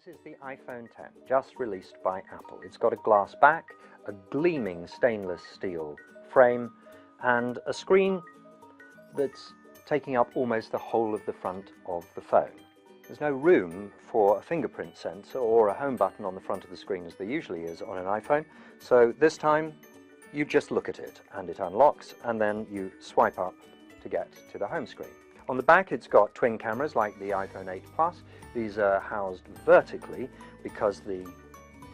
This is the iPhone X, just released by Apple. It's got a glass back, a gleaming stainless steel frame, and a screen that's taking up almost the whole of the front of the phone. There's no room for a fingerprint sensor or a home button on the front of the screen as there usually is on an iPhone, so this time you just look at it and it unlocks, and then you swipe up to get to the home screen. On the back it's got twin cameras like the iPhone 8 Plus. These are housed vertically because the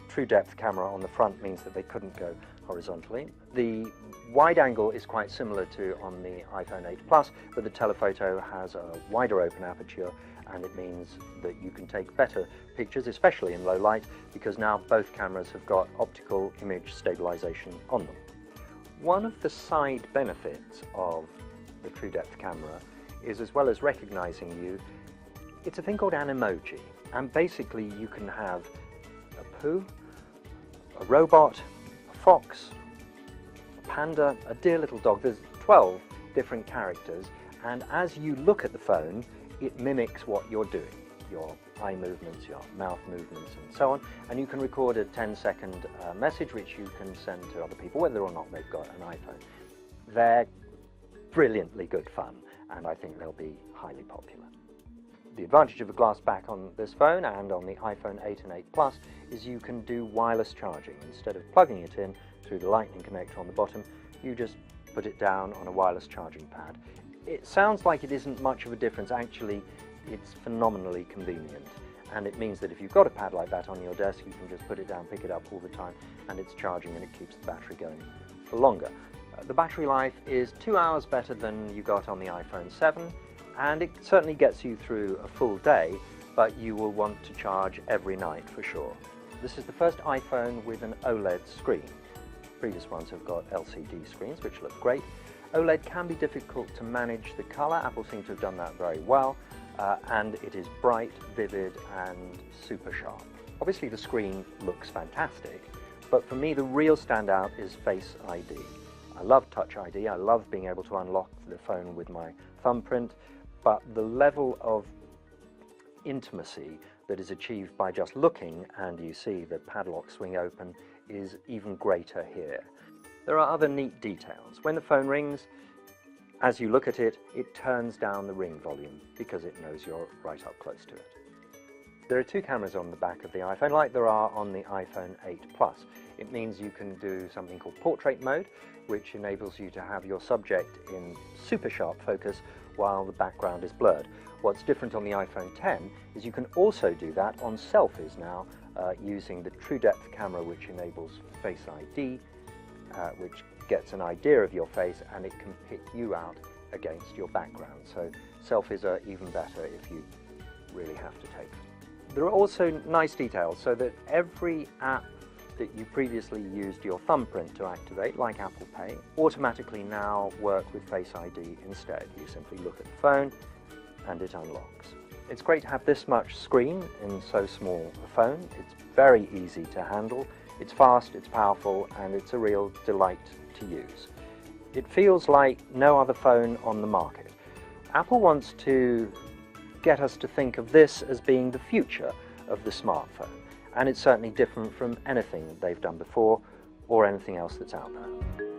true depth camera on the front means that they couldn't go horizontally. The wide angle is quite similar to on the iPhone 8 Plus, but the telephoto has a wider open aperture, and it means that you can take better pictures, especially in low light, because now both cameras have got optical image stabilization on them. One of the side benefits of the true depth camera is, as well as recognizing you, it's a thing called an emoji, and basically you can have a poo, a robot, a fox, a panda, a dear little dog. There's 12 different characters, and as you look at the phone it mimics what you're doing, your eye movements, your mouth movements and so on, and you can record a 10-second message which you can send to other people whether or not they've got an iPhone. They're brilliantly good fun, and I think they'll be highly popular. The advantage of a glass back on this phone and on the iPhone 8 and 8 Plus is you can do wireless charging. Instead of plugging it in through the lightning connector on the bottom, you just put it down on a wireless charging pad. It sounds like it isn't much of a difference. Actually, it's phenomenally convenient, and it means that if you've got a pad like that on your desk, you can just put it down, pick it up all the time, and it's charging and it keeps the battery going for longer. The battery life is 2 hours better than you got on the iPhone 7, and it certainly gets you through a full day, but you will want to charge every night for sure. This is the first iPhone with an OLED screen. Previous ones have got LCD screens, which look great. OLED can be difficult to manage the color. Apple seem to have done that very well, and it is bright, vivid, and super sharp. Obviously the screen looks fantastic, but for me the real standout is Face ID. I love Touch ID, I love being able to unlock the phone with my thumbprint, but the level of intimacy that is achieved by just looking and you see the padlock swing open is even greater here. There are other neat details. When the phone rings, as you look at it, it turns down the ring volume because it knows you're right up close to it. There are two cameras on the back of the iPhone, like there are on the iPhone 8 Plus. It means you can do something called portrait mode, which enables you to have your subject in super sharp focus while the background is blurred. What's different on the iPhone X is you can also do that on selfies now, using the true depth camera, which enables Face ID, which gets an idea of your face, and it can pick you out against your background. So selfies are even better if you really have to take them. There are also nice details, so that every app that you previously used your thumbprint to activate, like Apple Pay, automatically now work with Face ID instead. You simply look at the phone and it unlocks. It's great to have this much screen in so small a phone. It's very easy to handle, it's fast, it's powerful, and it's a real delight to use. It feels like no other phone on the market. Apple wants to get us to think of this as being the future of the smartphone, and it's certainly different from anything they've done before or anything else that's out there.